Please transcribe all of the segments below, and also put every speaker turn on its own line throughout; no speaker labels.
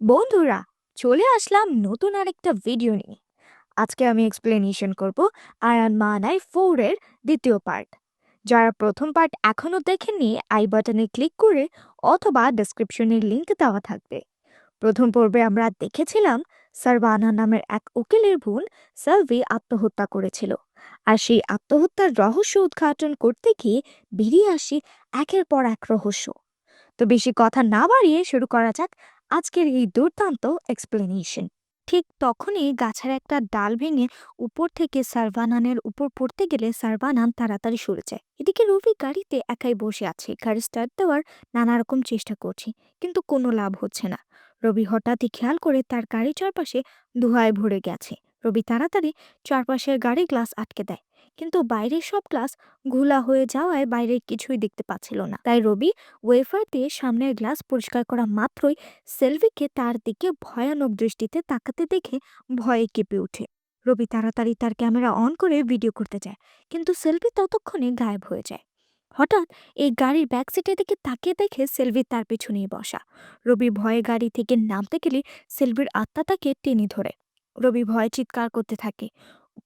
বন্ধুরা, চলে আসলাম নতুন আরেকটা ভিডিও নিয়ে। আজকে আমি এক্সপ্লেনেশন করব আয়ান মানাই 4 এর দ্বিতীয় পার্ট। যারা প্রথম পার্ট এখনো দেখেননি, আই বাটনে ক্লিক করে অথবা ডেসক্রিপশনের লিংক দেওয়া থাকবে। প্রথম পর্বে আমরা দেখেছিলাম সারবানা নামের এক উকিলের বোন সেলভি আত্মহত্যা করেছিল, আর সেই আত্মহত্যার রহস্য উদ্ঘাটন করতে গিয়ে বেরিয়ে আসি একের পর এক রহস্য। তো বেশি কথা না বাড়িয়ে শুরু করা যাক আজকের এই দুর্দান্ত এক্সপ্লেনেশন। ঠিক তখনই গাছের একটা ডাল ভেঙে উপর থেকে সারভানানের উপর পড়তে গেলে সারভানান তাড়াতাড়ি সরে যায়। এদিকে রবি গাড়িতে একাই বসে আছে, গাড়ি স্টার্ট দেওয়ার নানা রকম চেষ্টা করছে, কিন্তু কোনো লাভ হচ্ছে না। রবি হঠাৎই খেয়াল করে তার গাড়ির চারপাশে ধোঁয়ায় ভরে গেছে। রবি তাড়াতাড়ি চারপাশের গাড়ি গ্লাস আটকে দেয়, কিন্তু বাইরের সব গ্লাস ঘোলা হয়ে যাওয়ায় বাইরে কিছুই দেখতে পাচ্ছিল না। তাই রবি ওয়েফার দিয়ে সামনের গ্লাস পরিষ্কার করা মাত্রই সেলভিকে তার দিকে ভয়ানক দৃষ্টিতে তাকাতে দেখে ভয়ে কেঁপে ওঠে। রবি তাড়াতাড়ি তার ক্যামেরা অন করে ভিডিও করতে যায়, কিন্তু সেলভি ততক্ষণে গায়েব হয়ে যায়। হঠাৎ এই গাড়ির ব্যাক সিটের দিকে তাকিয়ে দেখে সেলভি তার পিছনেই বসা। রবি ভয়ে গাড়ি থেকে নামতে গেলে সেলভির আত্মা তাকে টেনে ধরে। রবি ভয়ে চিৎকার করতে থাকে।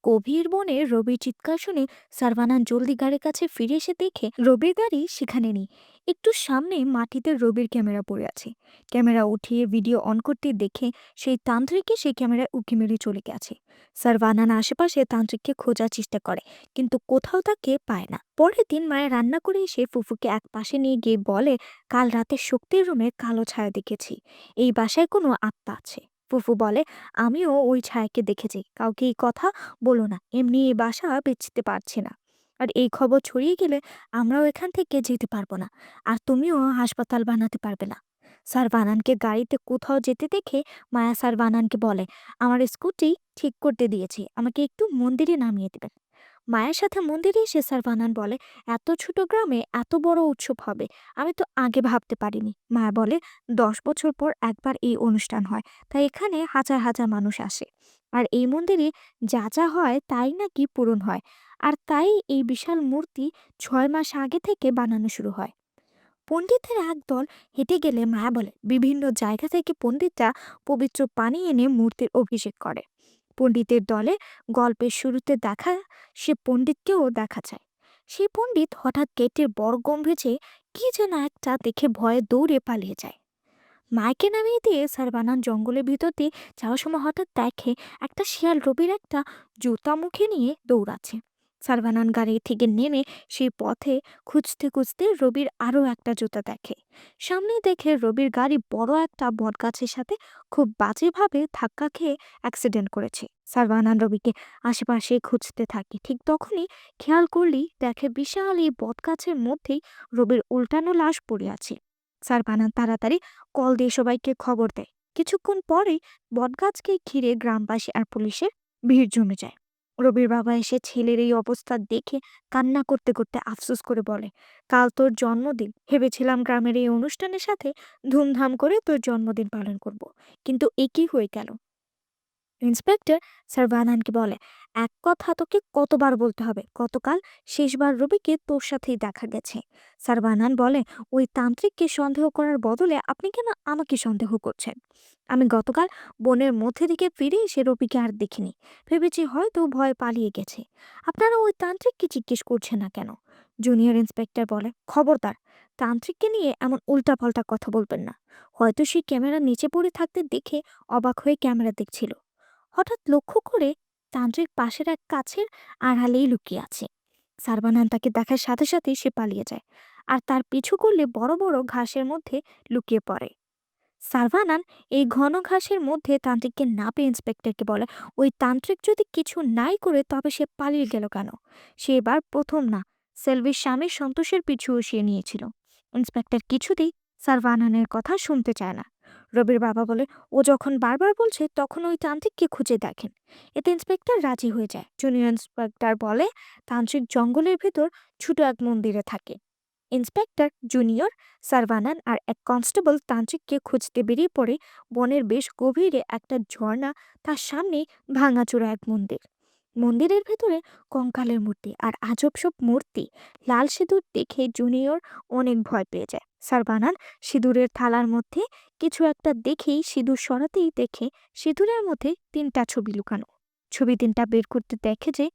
গভীর বনে রবির চিৎকার শুনে সারভানান জলদি গাড়ির কাছে ফিরে এসে দেখে রবির গাড়ি সেখানে নেই। একটু সামনে মাটিতে রবির ক্যামেরা পড়ে আছে। ক্যামেরা উঠিয়ে ভিডিও অন করতে দেখে সেই তান্ত্রিককে সেই ক্যামেরায় উঁকি মেরে চলে গেছে। সারভানান আশেপাশে তান্ত্রিককে খোঁজার চেষ্টা করে, কিন্তু কোথাও তাকে পায় না। পরের দিন মায়ের রান্না করে এসে ফুফুকে এক পাশে নিয়ে গিয়ে বলে, কাল রাতে শক্তির রুমে কালো ছায়া দেখেছি, এই বাসায় কোনো আত্মা আছে। ফুফু বলে, আমিও ওই ছায়াকে দেখেছি, কাউকে এই কথা বলো না, এমনি এই বাসা বেচতে পারছি না। আর এই খবর ছড়িয়ে গেলে আমরাও এখান থেকে যেতে পারবো না, আর তুমিও হাসপাতাল বানাতে পারবে না। স্যার বানানকে গাড়িতে কোথাও যেতে দেখে মায়া স্যার বানানকে বলে, আমার স্কুটি ঠিক করতে দিয়েছি, আমাকে একটু মন্দিরে নামিয়ে দেবেন। মায়ের সাথে মন্দিরে এসে স্যার বানান বলে, এত ছোট গ্রামে এত বড় উৎসব হবে আমি তো আগে ভাবতে পারিনি। মায়া বলে, 10 বছর পর একবার এই অনুষ্ঠান হয়, তাই এখানে হাজার হাজার মানুষ আসে, আর এই মন্দিরে যা যা হয় তাই নাকি পূরণ হয়, আর তাই এই বিশাল মূর্তি 6 মাস আগে থেকে বানানো শুরু হয়। পণ্ডিতের একদল হেঁটে গেলে মায়া বলে, বিভিন্ন জায়গা থেকে পণ্ডিতরা পবিত্র পানি এনে মূর্তির অভিষেক করে। পণ্ডিতের দলে গল্পের শুরুতে দেখা সে পণ্ডিতকেও দেখা যায়। সেই পণ্ডিত হঠাৎ গেটের বড় গম্ভীরে কি যেন একটা দেখে ভয়ে দৌড়ে পালিয়ে যায়। মাইকে নামিয়ে দিয়ে স্যার বানান জঙ্গলের ভিতর দিয়ে যাওয়ার সময় হঠাৎ দেখে একটা শিয়াল রবির একটা জুতা মুখে নিয়ে দৌড়াচ্ছে। স্যার বানান গাড়ি থেকে নেমে সেই পথে খুঁজতে খুঁজতে রবির আরও একটা জুতা দেখে। সামনে দেখে রবির গাড়ি বড় একটা বটগাছের সাথে খুব বাজেভাবে ধাক্কা খেয়ে অ্যাক্সিডেন্ট করেছে। স্যার বানান রবিকে আশেপাশে খুঁজতে থাকে, ঠিক তখনই খেয়াল করলেই দেখে বিশাল এই বটগাছের মধ্যেই রবির উল্টানো লাশ পড়ে আছে। স্যার বানান তাড়াতাড়ি কল দিয়ে সবাইকে খবর দেয়। কিছুক্ষণ পরেই বটগাছকে ঘিরে গ্রামবাসী আর পুলিশের ভিড় জমে যায়। রবির বাবা এসে ছেলের এই অবস্থা দেখে কান্না করতে করতে আফসোস করে বলে, কাল তোর জন্মদিন, ভেবেছিলাম গ্রামের এই অনুষ্ঠানের সাথে ধুমধাম করে তোর জন্মদিন পালন করব, কিন্তু একই হয়ে গেল। ইন্সপেক্টর স্যার বানানকে বলে, এক কথা তোকে কতবার বলতে হবে, গতকাল শেষবার রবিকে তোর সাথেই দেখা গেছে। স্যার বানান বলে, ওই তান্ত্রিককে সন্দেহ করার বদলে আপনি কেন আমাকে সন্দেহ করছেন? আমি গতকাল বনের মধ্যে দিকে ফিরে এসে রবিকে আর দেখিনি, ভেবেছি হয়তো ভয় পালিয়ে গেছে। আপনারা ওই তান্ত্রিককে জিজ্ঞেস করছেন না কেন? জুনিয়র ইন্সপেক্টর বলে, খবরদার, তান্ত্রিককে নিয়ে এমন উল্টাপাল্টা কথা বলবেন না। হয়তো সে ক্যামেরা নিচে পড়ে থাকতে দেখে অবাক হয়ে ক্যামেরা দেখছিল। হঠাৎ লক্ষ্য করে তান্ত্রিক পাশের এক গাছের আড়ালেই লুকিয়ে আছে। সারবানান তাকে দেখার সাথে সাথেই সে পালিয়ে যায়, আর তার পিছু করলে বড় বড় ঘাসের মধ্যে লুকিয়ে পড়ে। সারভানান এই ঘন ঘাসের মধ্যে তান্ত্রিককে না পেয়ে ইন্সপেক্টরকে বলে, ওই তান্ত্রিক যদি কিছু নাই করে তবে সে পালিয়ে গেল কেন? সে এবার প্রথম না, সেলভির স্বামীর সন্তোষের পিছু সে নিয়েছিল। ইন্সপেক্টর কিছুতেই সারভানানের কথা শুনতে চায় না। রবির বাবা বলে, ও যখন বারবার বলছে তখন ওই তান্ত্রিককে খুঁজে দেখেন। এতে ইন্সপেক্টর রাজি হয়ে যায়। জুনিয়র ইন্সপেক্টর বলে, তান্ত্রিক জঙ্গলের ভেতর ছোট এক মন্দিরে থাকে। ইন্সপেক্টর, জুনিয়র, সারভানান আর এক কনস্টেবল তান্ত্রিককে খুঁজতে বেরিয়ে পড়ে বনের বেশ গভীরে একটা ঝর্ণা, তার সামনে ভাঙাচোরা এক মন্দির। মন্দিরের ভেতরে কঙ্কালের মূর্তি আর আজব সব মূর্তি। লাল সিঁদুর দেখে জুনিয়র অনেক ভয় পেয়ে যায়। সারবানান সিঁদুরের থালার মধ্যে কিছু একটা দেখেই সিঁদুর সরাতেই দেখে সিঁদুরের মধ্যে 3টা ছবি লুকানো। ছবি 3টা বের করতে দেখে যে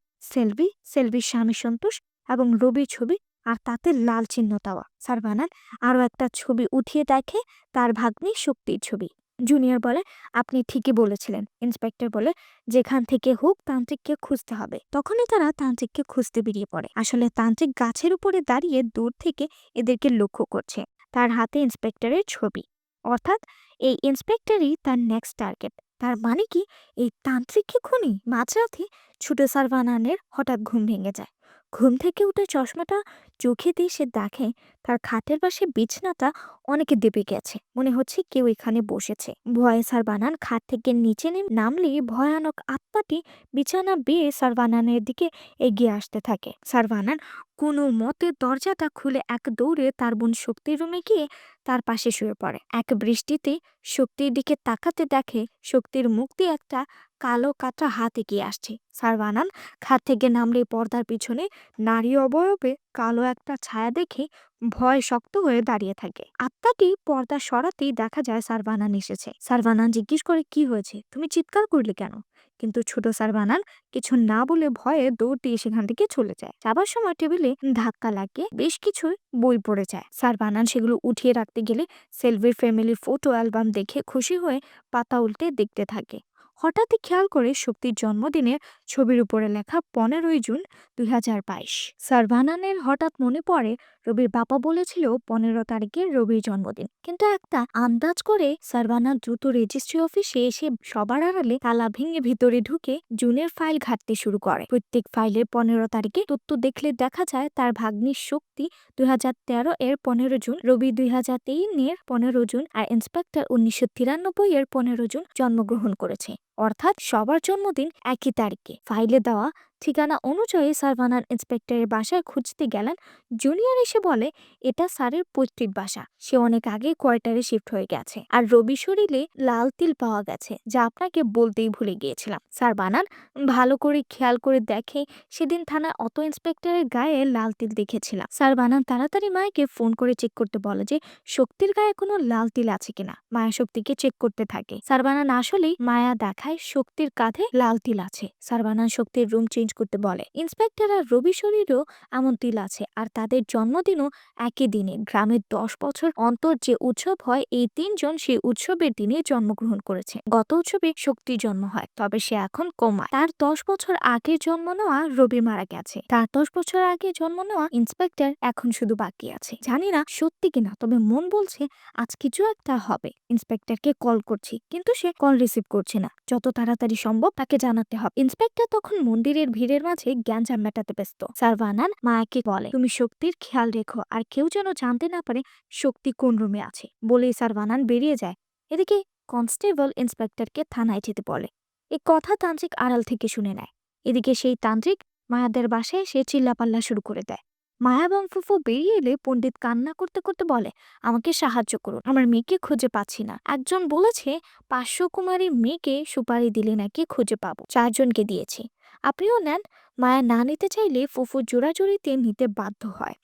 সেলভির স্বামী সন্তোষ এবং রবির ছবি, আর তাতে লাল চিহ্ন দেওয়া। সারবানান আরো একটা ছবি উঠিয়ে দেখে তার ভাগ্নি শক্তির ছবি। জুনিয়র বলে, আপনি ঠিকই বলেছিলেন। ইন্সপেক্টর বলে, যেখান থেকে হোক তান্ত্রিককে খুঁজতে হবে। তখনই তারা তান্ত্রিককে খুঁজতে বেরিয়ে পড়ে। আসলে তান্ত্রিক গাছের উপরে দাঁড়িয়ে দূর থেকে এদেরকে লক্ষ্য করছে। তার হাতে ইন্সপেক্টরের ছবি, অর্থাৎ এই ইন্সপেক্টরই তার নেক্সট টার্গেট। তার মানে কি, এই তান্ত্রিককে খুনি? মাঝরাতে ছোট সারবানানের হঠাৎ ঘুম ভেঙে যায়। ঘুম থেকে উঠে চশমাটা চোখে দিয়ে সে দেখে তার খাটের পাশে বিছানাটা অনেকে দেবে গেছে, মনে হচ্ছে কেউ এখানে বসেছে। ভয়ে সারবানান খাট থেকে নিচে নামলে ভয়ানক আত্মাটি বিছানা বেয়ে সারবানানের দিকে এগিয়ে আসতে থাকে। সারবানান কোনো মতে দরজাটা খুলে এক দৌড়ে তার বোন শক্তির রুমে গিয়ে তার পাশে শুয়ে পড়ে। এক বৃষ্টিতে শক্তির দিকে তাকাতে দেখে শক্তির মুখ দিয়ে একটা কালো কাটা হাত এগিয়ে আসছে। সারবানান খাট থেকে নামলে পর্দার পিছনে নারী অবয়বে কালো একটা ছায়া দেখে ভয় শক্ত হয়ে দাঁড়িয়ে থাকে। আত্মাটি পর্দা সরাতেই দেখা যায় সারবানান এসেছে। সারবানান জিজ্ঞেস করে, কি হয়েছে, তুমি চিৎকার করলে কেন? কিন্তু ছোট সারবানান কিছু না বলে ভয়ে দৌড় দিয়ে সেখান থেকে চলে যায়। যাবার সময় টেবিলে ধাক্কা লাগে বেশ কিছু বই পড়ে যায়। সারবানান সেগুলো উঠিয়ে রাখতে গেলে সেলভির ফ্যামিলির ফটো অ্যালবাম দেখে খুশি হয়ে পাতা উল্টে দেখতে থাকে। হঠাৎই খেয়াল করে শক্তির জন্মদিনের ছবির উপরে লেখা 15 জুন 2022। সারবানানের হঠাৎ মনে পড়ে রবির বাবা বলেছিল 15 তারিখে রবির জন্মদিন। কিন্তু একটা আন্দাজ করে সারবানা দ্রুত রেজিস্ট্রি অফিসে এসে সবার আড়ালে তালা ভেঙে ভিতরে ঢুকে জুনের ফাইল ঘাটতে শুরু করে। প্রত্যেক ফাইলের 15 তারিখে তথ্য দেখলে দেখা যায় তার ভাগ্নির শক্তি 2013 এর 15 জুন, রবি 2023 এর 15 জুন আর ইন্সপেক্টর 1993 এর 15 জুন জন্মগ্রহণ করেছে। অর্থাৎ সবার জন্মদিন একই তারিখে। ফাইলে দেওয়া ঠিকানা অনুযায়ী সারবানান ইন্সপেক্টরের বাসায় খুঁজতে গেলেন। জুনিয়র এসে বলে, এটা স্যারের পৈতৃক বাসা, সে অনেক আগে কোয়ার্টারে শিফট হয়ে গেছে। আর রবি শরীরে লাল তিল পাওয়া গেছে, যা আপনাকে বলতেই ভুলে গিয়েছিলাম। সারবানান ভালো করে খেয়াল করে দেখে সেদিন থানায় অত ইন্সপেক্টরের গায়ে লাল তিল দেখেছিলাম। সারবানান তাড়াতাড়ি মায়াকে ফোন করে চেক করতে বলে যে শক্তির গায়ে কোনো লাল তিল আছে কিনা। মায়া শক্তিকে চেক করতে থাকে। সারবানান আসলেই মায়া দেখায় শক্তির কাঁধে লাল তিল আছে। সারবানান শক্তির রুম চেঞ্জ করতে বলে। ইন্সপেক্টর আর রবি শরীরেও এমন তিল আছে, আর তাদের জন্মদিনও একই দিনে। গ্রামের 10 বছর অন্তর যে উৎসব হয়, এই 3জন সেই উৎসবের দিনে জন্মগ্রহণ করেছে। গত উৎসবে শক্তির জন্ম হয়, তবে সে এখন কোমায়। তার 10 বছর আগে জন্ম নেওয়া রবি মারা গেছে। তার 10 বছর আগে জন্ম নেওয়া ইন্সপেক্টর এখন শুধু বাকি আছে। জানি না সত্যি কিনা, তবে মন বলছে আজ কিছু একটা হবে। ইন্সপেক্টরকে কল করছি, কিন্তু সে কল রিসিভ করছে না। যত তাড়াতাড়ি সম্ভব তাকে জানাতে হবে। ইন্সপেক্টর তখন মন্দিরের ভিড়ের মাঝে গ্যাঞ্জাম মেটাতে ব্যস্ত। সারবানান মায়াকে বলে, তুমি শক্তির খেয়াল রেখো, আর কেউ যেন জানতে না পারে শক্তি কোন রুমে আছে। বলেই সারবানান বেরিয়ে যায়। এদিকে কনস্টেবল ইন্সপেক্টরকে থানায় যেতে বলে। এই কথা তান্ত্রিক আড়াল থেকে শুনে নেয়। এদিকে সেই তান্ত্রিক মায়াদের বাসায় এসে চিল্লাপাল্লা শুরু করে দেয়। মায়া এবং ফুফু বেরিয়ে এলে পণ্ডিত কান্না করতে করতে বলে, আমাকে সাহায্য করুন, আমার মেয়েকে খুঁজে পাচ্ছি না। একজন বলেছে 500 কুমারীর মেয়েকে সুপারি দিলে নাকি খুঁজে পাবো। 4 জনকে দিয়েছি, আপনিও নেন। মায়া না নিতে চাইলে ফুফু জোরাজুরিতে নিতে বাধ্য হয়।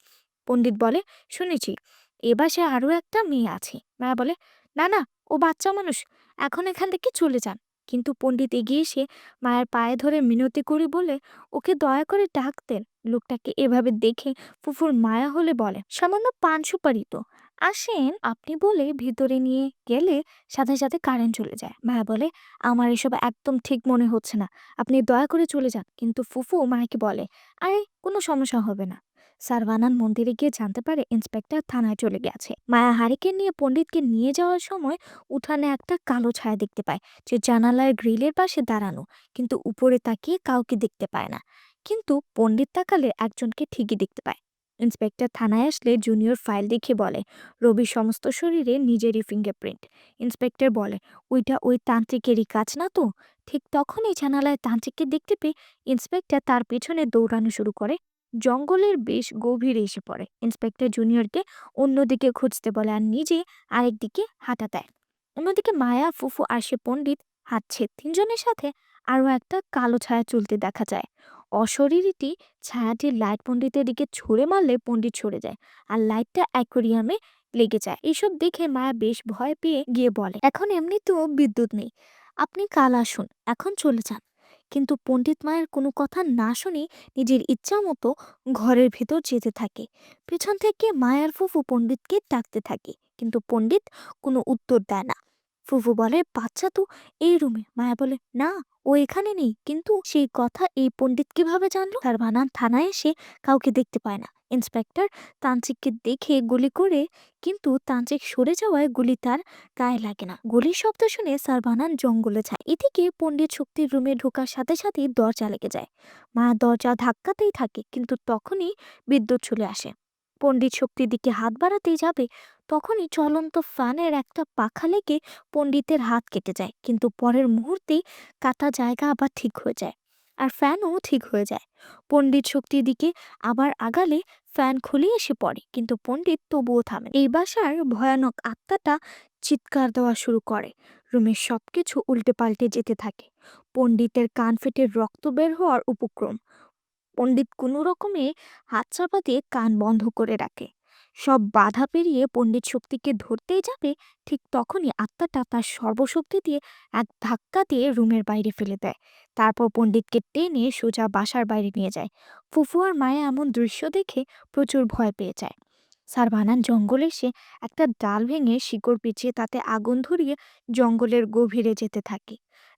পণ্ডিত বলে, শুনেছি এ বাসায় আরো একটা মেয়ে আছে। মায়া বলে, না না, ও বাচ্চা মানুষ, এখন এখান থেকে চলে যান। কিন্তু পণ্ডিত এগিয়ে এসে মায়ের পায়ে ধরে মিনতি করে বলে, ওকে দয়া করে ডাক দেন। লোকটাকে এভাবে দেখে ফুফুর মায়া হলে বলে, সামান্য পান সুপারি তো, আসেন আপনি বলে ভিতরে নিয়ে গেলে সাথে সাথে কারেন্ট চলে যায়। মায়া বলে, আমার এসব একদম ঠিক মনে হচ্ছে না, আপনি দয়া করে চলে যান। কিন্তু ফুফু মায়াকে বলে, আরে কোনো সমস্যা হবে না। সারবানান মন্দিরে গিয়ে জানতে পারে ইন্সপেক্টর থানায় চলে গেছে। মায়া হারিকেন নিয়ে পণ্ডিতকে নিয়ে যাওয়ার সময় উঠানে একটা কালো ছায়া দেখতে পায়, যে জানালার গ্রিলের পাশে দাঁড়ানো, কিন্তু উপরে তাকিয়ে কাউকে দেখতে পায় না। কিন্তু পণ্ডিত তাকালে একজনকে ঠিকই দেখতে পায়। ইন্সপেক্টর থানায় আসলে জুনিয়র ফাইল দেখে বলে, রবির সমস্ত শরীরে নিজেরই ফিঙ্গারপ্রিন্ট। ইন্সপেক্টর বলে, ওইটা ওই তান্ত্রিকেরই কাজ না তো? ঠিক তখনই জানালায় তান্ত্রিককে দেখতে পেয়ে ইন্সপেক্টর তার পেছনে দৌড়ানো শুরু করে। জঙ্গলের বেশ গভীরে এসে পড়ে। ইন্সপেক্টর জুনিয়রকে অন্যদিকে খুঁজতে বলে আর নিজে আরেকদিকে হাঁটা দেয়। অন্যদিকে মায়া, ফুফু আর সে পণ্ডিত হাঁটছে। 3জনের সাথে আরো একটা কালো ছায়া চলতে দেখা যায়। অশরীরীটি ছায়াটির লাইট পণ্ডিতের দিকে ছুঁড়ে মারলে পণ্ডিত সরে যায়, আর লাইটটা অ্যাকোরিয়ামে লেগে যায়। এসব দেখে মায়া বেশ ভয় পেয়ে গিয়ে বলে, এখন এমনিতেও বিদ্যুৎ নেই, আপনি কাল আসুন, এখন চলে যান। কিন্তু পণ্ডিত মায়ের কোনো কথা না শুনে নিজের ইচ্ছা মতো ঘরের ভেতর যেতে থাকে। পেছন থেকে মায়ার ফুফু পণ্ডিতকে ডাকতে থাকে, কিন্তু পণ্ডিত কোনো উত্তর দেয় না। ফুফু বলে, বাচ্চা তো এই রুমে। মায়া বলে, না, ও এখানে নেই। কিন্তু সেই কথা এই পণ্ডিত কিভাবে জানলো? তার বানান থানায় এসে কাউকে দেখতে পায় না। ইন্সপেক্টর তান্ত্রিককে দেখে গুলি করে, কিন্তু তান্ত্রিক সরে যাওয়ায় গুলি তার গায়ে লাগে না। গুলির শব্দ শুনে সারবানান জঙ্গলে যায়। এদিকে পণ্ডিত শক্তির রুমে ঢোকার সাথে সাথেই দরজা লেগে যায়। মা দরজা ধাক্কাতেই থাকে, কিন্তু তখনই বিদ্যুৎ চলে আসে। পণ্ডিত শক্তির দিকে হাত বাড়াতেই যাবে, তখনই চলন্ত ফ্যানের একটা পাখা লেগে পণ্ডিতের হাত কেটে যায়। কিন্তু পরের মুহূর্তেই কাটা জায়গা আবার ঠিক হয়ে যায়, আর ফ্যানও ঠিক হয়ে যায়। পণ্ডিত শক্তির দিকে আবার আগালে ফ্যান খুলে এসে পড়ে, কিন্তু পণ্ডিত তবুও থামে। এই বাসার ভয়ানক আত্মাটা চিৎকার দেওয়া শুরু করে। রুমের সবকিছু উল্টে পাল্টে যেতে থাকে। পণ্ডিতের কান ফেটে রক্ত বের হওয়ার উপক্রম। পণ্ডিত কোনো রকমে হাত চাপা দিয়ে কান বন্ধ করে রাখে। সব বাধা পেরিয়ে পণ্ডিত শক্তিকে ধরতেই যাবে, ঠিক তখনই আত্মাটা তার সর্বশক্তি দিয়ে এক ধাক্কা দিয়ে রুমের বাইরে ফেলে দেয়। তারপর পণ্ডিতকে টেনে সোজা বাসার বাইরে নিয়ে যায়। ফুফু আর মায়া এমন দৃশ্য দেখে প্রচুর ভয় পেয়ে যায়। সারভানান জঙ্গলে এসে একটা ডাল ভেঙে শিকড় পিছিয়ে তাতে আগুন ধরিয়ে জঙ্গলের গভীরে যেতে থাকে।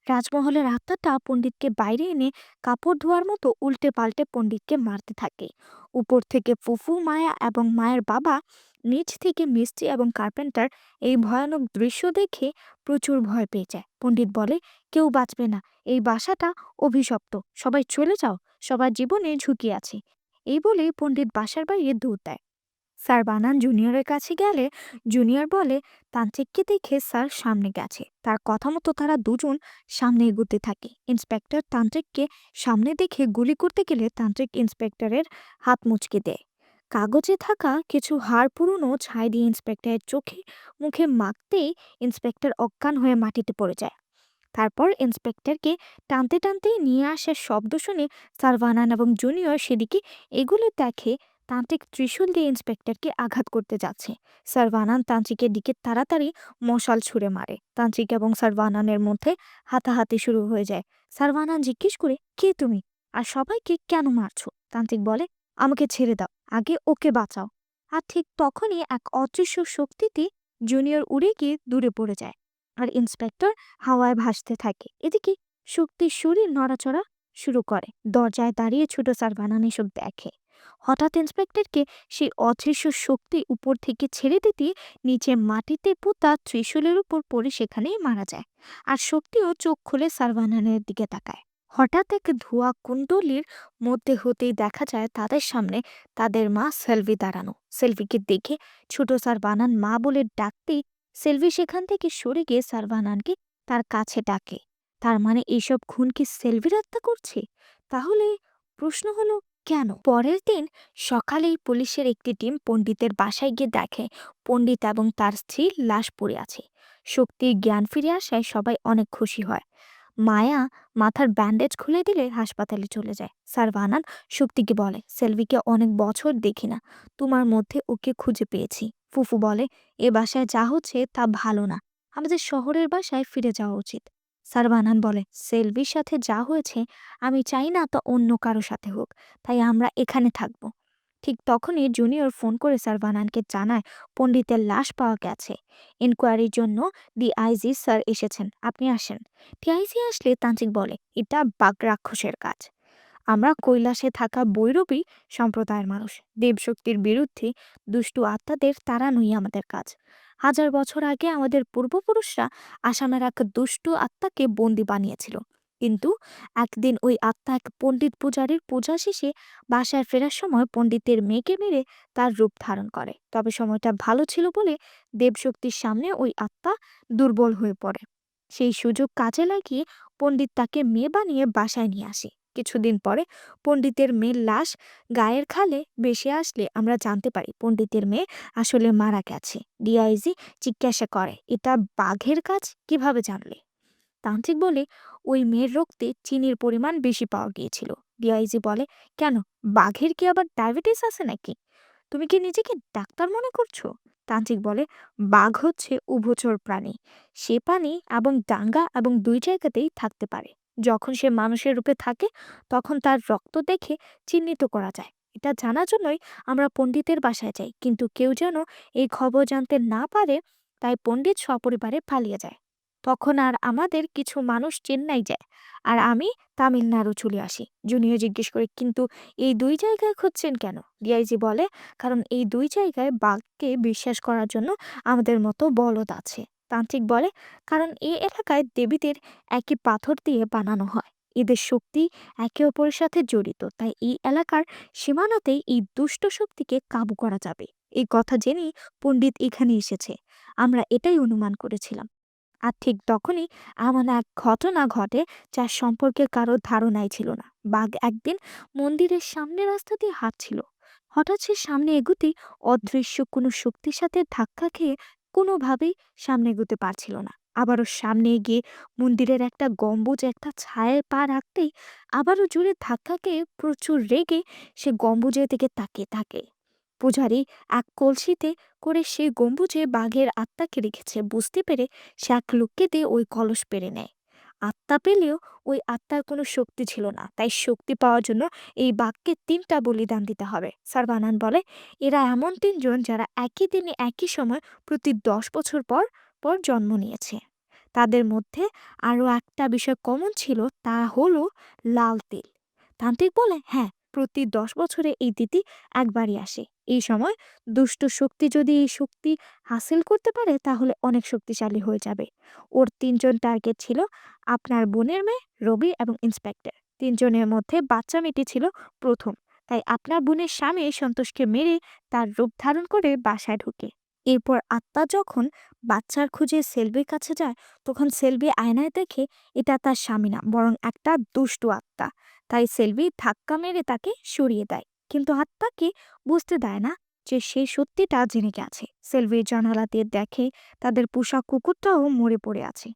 রাজমহলের আত্মাটা পণ্ডিতকে বাইরে এনে কাপড় ধোয়ার মতো উল্টে পাল্টে পণ্ডিতকে মারতে থাকে। উপর থেকে ফুফু, মায়া এবং মায়ের বাবা, নিচ থেকে মিস্ত্রি এবং কার্পেন্টার এই ভয়ানক দৃশ্য দেখে প্রচুর ভয় পেয়ে যায়। পণ্ডিত বলে, কেউ বাঁচবে না, এই বাসাটা অভিশপ্ত, সবাই চলে যাও, সবার জীবনে ঝুঁকি আছে। এই বলে পণ্ডিত বাসার বাইরে দৌড় দেয়। স্যার বানান জুনিয়রের কাছে গেলে জুনিয়র বলে, তান্ত্রিককে দেখে স্যার সামনে গেছে। তার কথা মতো তারা দুজন সামনে এগোতে থাকে। ইন্সপেক্টর তান্ত্রিককে সামনে দেখে গুলি করতে গেলে তান্ত্রিক ইন্সপেক্টরের হাত মুচকে দেয়। কাগজে থাকা কিছু হাড় পুরনো ছাই দিয়ে ইন্সপেক্টরের চোখে মুখে মাখতেই ইন্সপেক্টর অজ্ঞান হয়ে মাটিতে পড়ে যায়। তারপর ইন্সপেক্টরকে টানতে টানতে নিয়ে আসার শব্দ শুনে সারভানান এবং জুনিয়র সেদিকে এগুলো দেখে তান্ত্রিক ত্রিশূল দিয়ে ইন্সপেক্টরকে আঘাত করতে যাচ্ছে। সারভানান তান্ত্রিকের দিকে তাড়াতাড়ি মশাল ছুঁড়ে মারে। তান্ত্রিক এবং সারভানানের মধ্যে হাতাহাতি শুরু হয়ে যায়। সারভানান জিজ্ঞেস করে, কে তুমি, আর সবাইকে কেন মারছো? তান্ত্রিক বলে, আমাকে ছেড়ে দাও, আগে ওকে বাঁচাও। আর ঠিক তখনই এক অদৃশ্য শক্তিতে জুনিয়র উড়ে গিয়ে দূরে পড়ে যায়, আর ইন্সপেক্টর হাওয়ায় ভাসতে থাকে। এদিকে শক্তির শরীর নড়াচড়া শুরু করে। দরজায় দাঁড়িয়ে ছোট সারভানান এসব দেখে। হঠাৎ ইন্সপেক্টরকে সেই অদৃশ্য শক্তি উপর থেকে ছেড়ে দিতে নিচে মাটিতে পোতা ত্রিশূলের উপর পড়ে সেখানেই মারা যায়। আর শক্তিও চোখ খুলে সারভানানের দিকে তাকায়। হঠাৎ এক ধোয়া কুণ্ডলীর মধ্যে হতেই দেখা যায় তাদের সামনে তাদের মা সেলভি দাঁড়ানো। সেলভিকে দেখে ছোট সারভানান মা বলে ডাকতেই সেলভি সেখান থেকে সরে গিয়ে সারভানানকে তার কাছে ডাকে। তার মানে এইসব খুন কি সেলভির আত্মা করছে? তাহলে প্রশ্ন হলো, কেন? পরের দিন সকালেই পুলিশের একটি টিম পণ্ডিতের বাসায় গিয়ে দেখে পণ্ডিত এবং তার স্ত্রীর লাশ পড়ে আছে। শক্তির জ্ঞান ফিরে আসায় সবাই অনেক খুশি হয়। মায়া মাথার ব্যান্ডেজ খুলে দিলে হাসপাতালে চলে যায়। সারভানান শক্তিকে বলে, সেলভিকে অনেক বছর দেখি না, তোমার মধ্যে ওকে খুঁজে পেয়েছি। ফুফু বলে, এ বাসায় যা হচ্ছে তা ভালো না, আমাদের শহরের বাসায় ফিরে যাওয়া উচিত। সারভানান বলে, সেলভির সাথে যা হয়েছে আমি চাই না তা অন্য কারো সাথে হোক, তাই আমরা এখানে থাকব। ঠিক তখনই জুনিয়র ফোন করে সারভানানকে জানায় পণ্ডিতের লাশ পাওয়া গেছে। ইনকোয়ারির জন্য ডিআইজি স্যার এসেছেন, আপনি আসেন। ডিআইজি আসলে তান্ত্রিক বলে, এটা বাঘ রাক্ষসের কাজ। আমরা কৈলাসে থাকা বৈরবী সম্প্রদায়ের মানুষ। দেবশক্তির বিরুদ্ধে দুষ্টু আত্মাদের তাড়ানোই আমাদের কাজ। 1000 বছর আগে আমাদের পূর্বপুরুষরা আসামের এক দুষ্টু আত্মাকে বন্দি বানিয়েছিল। কিন্তু একদিন ওই আত্মা এক পণ্ডিত পূজারীর পূজা শেষে বাসায় ফেরার সময় পণ্ডিতের মেয়েকে মেরে তার রূপ ধারণ করে। তবে সময়টা ভালো ছিল বলে দেবশক্তির সামনে ওই আত্মা দুর্বল হয়ে পড়ে। সেই সুযোগ কাজে লাগিয়ে পণ্ডিত তাকে মেয়ে বানিয়ে বাসায় নিয়ে আসে। কিছুদিন পরে পণ্ডিতের মেয়ের লাশ গায়ের খালে ভেসে আসলে আমরা জানতে পারি পণ্ডিতের মেয়ে আসলে মারা গেছে। ডিআইজি জিজ্ঞাসা করে, এটা বাঘের কাজ কিভাবে জানলে? তান্ত্রিক বলে, ওই মেয়ের রক্তে চিনির পরিমাণ বেশি পাওয়া গিয়েছিল। ডিআইজি বলে, কেন, বাঘের কি আবার ডায়াবেটিস আছে নাকি? তুমি কি নিজেকে ডাক্তার মনে করছো? তান্ত্রিক বলে, বাঘ হচ্ছে উভচর প্রাণী। সে পানি এবং ডাঙ্গা এবং দুই জায়গাতেই থাকতে পারে। যখন সে মানুষের রূপে থাকে তখন তার রক্ত দেখে চিহ্নিত করা যায়। এটা জানার জন্যই আমরা পণ্ডিতের বাসায় যাই, কিন্তু কেউ যেন এই খবর জানতে না পারে, তাই পণ্ডিত সপরিবারে পালিয়ে যায়। তখন আর আমাদের কিছু মানুষ চেন্নাই যায়, আর আমি তামিলনাড়ু চলে আসি। জুনিয়র জিজ্ঞেস করে, কিন্তু এই দুই জায়গায় খুঁজছেন কেন? ডিআইজি বলে, কারণ এই দুই জায়গায় বাঘকে বিশ্বাস করার জন্য আমাদের মতো বলদ আছে। তান্ত্রিক বলে, কারণ এই এলাকায় দেবীদের একই পাথর দিয়ে বানানো হয়। এদের শক্তি একে অপরের সাথে জড়িত, তাই এই এলাকার সীমানাতেই এই দুষ্ট শক্তিকে কাবু করা যাবে। এই কথা জেনেই পণ্ডিত এখানে এসেছে। আমরা এটাই অনুমান করেছিলাম। আর ঠিক তখনই এমন এক ঘটনা ঘটে যার সম্পর্কে কারো ধারণাই ছিল না। বাঘ একদিন মন্দিরের সামনে রাস্তা দিয়ে হাঁটছিল। হঠাৎ সে সামনে এগুতেই অদৃশ্য কোনো শক্তির সাথে ধাক্কা খেয়ে কোনোভাবেই সামনে এগোতে পারছিল না। আবারও সামনে এগিয়ে মন্দিরের একটা গম্বুজ একটা ছায়ায় পা রাখতেই আবারও জোরে ধাক্কা খেয়ে প্রচুর রেগে সে গম্বুজের দিকে তাকিয়ে থাকে। পূজারী এক কলসিতে করে সে গম্বুজে বাঘের আত্মাকে রেখেছে বুঝতে পেরে সে এক লোককে দিয়ে ওই কলস পেরে নেয়। আত্মা পেলেও ওই আত্মার কোনো শক্তি ছিল না, তাই শক্তি পাওয়ার জন্য এই বাঘকে 3টা বলিদান দিতে হবে। সারবানান বলে, এরা এমন 3জন যারা একই দিনে একই সময় প্রতি 10 বছর পর পর জন্ম নিয়েছে। তাদের মধ্যে আরও একটা বিষয় কমন ছিল, তা হলো লাল তিল। তান্ত্রিক বলে, হ্যাঁ, প্রতি 10 বছরে এই তিথি একবারই আসে। এই সময় দুষ্ট শক্তি যদি এই শক্তি হাসিল করতে পারে তাহলে অনেক শক্তিশালী হয়ে যাবে। ওর 3জন টার্গেট ছিল আপনার বোনের মেয়ে, রবি এবং ইন্সপেক্টর। 3জনের মধ্যে বাচ্চা মেয়েটি ছিল প্রথম, তাই আপনার বোনের স্বামী সন্তোষকে মেরে তার রূপ ধারণ করে বাসায় ঢুকে। এরপর আত্মা যখন বাচ্চার খুঁজে সেলভির কাছে যায়, তখন সেলভি আয়নায় দেখে এটা তার স্বামী না, বরং একটা দুষ্টু আত্মা। তাই সেলভি ধাক্কা মেরে তাকে সরিয়ে দেয়, কিন্তু আত্মাকে বুঝতে দেয় না যে সে সত্যিটা জেনে গেছে। সেলভির জানালা দিয়ে দেখে তাদের পোষা কুকুরটাও মরে পড়ে আছে।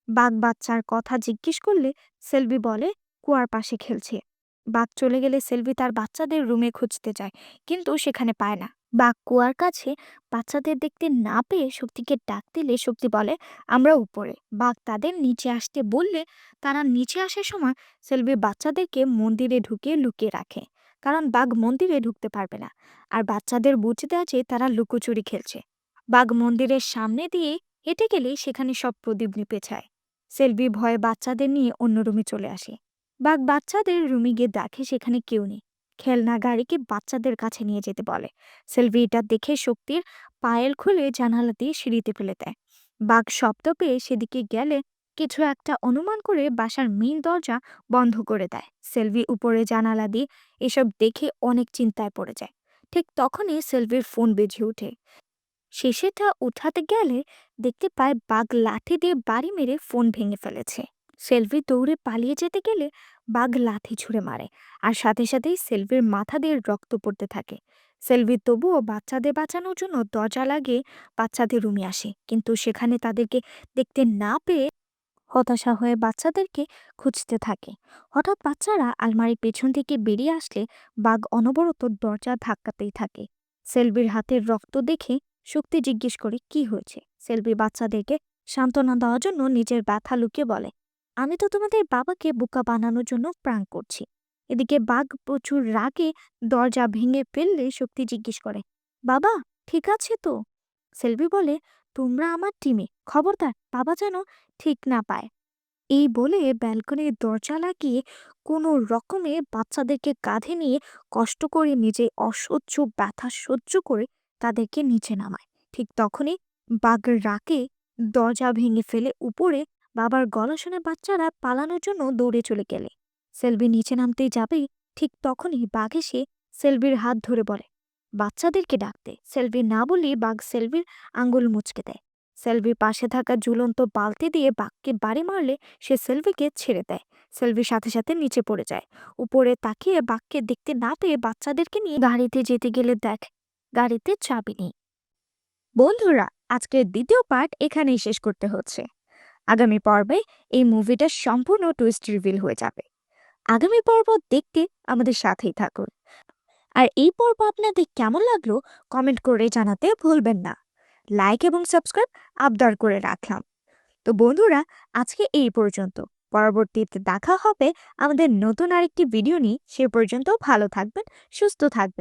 বাঘ বাচ্চার কথা জিজ্ঞেস করলে সেলভি বলে কুয়ার পাশে খেলছে। বাঘ চলে গেলে সেলভি তার বাচ্চাদের রুমে খুঁজতে যায়, কিন্তু সেখানে পায় না। বাঘ কুয়ার কাছে বাচ্চাদের দেখতে না পেয়ে শক্তিকে ডাক দিলে শক্তি বলে, আমরা উপরে। বাঘ তাদের নিচে আসতে বললে তারা নিচে আসার সময় সেলভি বাচ্চাদেরকে মন্দিরে ঢুকিয়ে লুকিয়ে রাখে, কারণ বাঘ মন্দিরে ঢুকতে পারবে না। আর বাচ্চাদের বুঝতে দেয় যে তারা লুকোচুরি খেলছে। বাঘ মন্দিরের সামনে দিয়ে হেঁটে গেলেই সেখানে সব প্রদীপ নিভে যায়। সেলভি ভয়ে বাচ্চাদের নিয়ে অন্য রুমে চলে আসে। বাঘ বাচ্চাদের রুমে গিয়ে দেখে সেখানে কেউ নেই। খেলনা গাড়িকে বাচ্চাদের কাছে নিয়ে যেতে বলে। সেলভি এটা দেখে শক্তির পায়েল খুলে জানালা দিয়ে সিঁড়িতে ফেলে দেয়। বাঘ শব্দ পেয়ে সেদিকে গেলে কিছু একটা অনুমান করে বাসার মেইন দরজা বন্ধ করে দেয়। সেলভি উপরে জানালা দিয়ে এসব দেখে অনেক চিন্তায় পড়ে যায়। ঠিক তখনই সেলভির ফোন বেজে ওঠে। সে সেটা উঠাতে গেলে দেখতে পায় বাঘ লাঠি দিয়ে বাড়ি মেরে ফোন ভেঙে ফেলেছে। সেলভি দৌড়ে পালিয়ে যেতে গেলে বাঘ লাথি ছুঁড়ে মারে, আর সাথে সাথেই সেলভির মাথা দিয়ে রক্ত পড়তে থাকে। সেলভি তবুও বাচ্চাদের বাঁচানোর জন্য দরজা লাগিয়ে বাচ্চাদের রুমে আসে, কিন্তু সেখানে তাদেরকে দেখতে না পেয়ে হতাশা হয়ে বাচ্চাদেরকে খুঁজতে থাকে। হঠাৎ বাচ্চারা আলমারির পেছন থেকে বেরিয়ে আসলে বাঘ অনবরত দরজা ধাক্কাতেই থাকে। সেলভির হাতের রক্ত দেখে শক্তি জিজ্ঞেস করে কি হয়েছে। সেলভি বাচ্চাদেরকে সান্ত্বনা দেওয়ার জন্য নিজের ব্যথা লুকিয়ে বলে, আমি তো তোমাদের বাবাকে বোকা বানানোর জন্য প্রাণ করছি। এদিকে বাঘ প্রচুর রাগে দরজা ভেঙে ফেললে শক্তি জিজ্ঞেস করে, বাবা ঠিক আছে তো? সেলভি বলে, তোমরা আমার টিমে, খবরদার বাবা যেন ঠিক না পায়। এই বলে ব্যালকনির দরজা লাগিয়ে কোনো রকমে বাচ্চাদেরকে কাঁধে নিয়ে কষ্ট করে নিজে অসহ্য ব্যথা সহ্য করে তাদেরকে নিচে নামায়। ঠিক তখনই বাঘের রাগে দরজা ভেঙে ফেলে উপরে বাবার গলা শুনে বাচ্চারা পালানোর জন্য দৌড়ে চলে গেলে সেলভি নিচে নামতেই যাবেই ঠিক তখনই বাঘ এসে সেলভির হাত ধরে বলে বাচ্চাদেরকে ডাকতে। সেলভি না বলি বাঘ সেলভির আঙ্গুল মুচকে দেয়। সেলভির পাশে থাকা ঝুলন্ত বালতি দিয়ে বাঘকে বাড়ি মারলে সে সেলভিকে ছেড়ে দেয়। সেলভির সাথে সাথে নিচে পড়ে যায়। উপরে তাকিয়ে বাঘকে দেখতে না পেয়ে বাচ্চাদেরকে নিয়ে গাড়িতে যেতে গেলে দেখ গাড়িতে চাবি নেই। বন্ধুরা, আজকের দ্বিতীয় পার্ট এখানেই শেষ করতে হচ্ছে। আগামী পর্বে এই মুভিটা সম্পূর্ণ টুইস্ট রিভিল হয়ে যাবে। আগামী পর্ব দেখতে আমাদের সাথেই থাকুন। আর এই পর্ব আপনাদের কেমন লাগলো কমেন্ট করে জানাতে ভুলবেন না। লাইক এবং সাবস্ক্রাইব আবদার করে রাখলাম। তো বন্ধুরা, আজকে এই পর্যন্ত। পরবর্তীতে দেখা হবে আমাদের নতুন আরেকটি ভিডিও নিয়ে। সে পর্যন্ত ভালো থাকবেন, সুস্থ থাকবেন।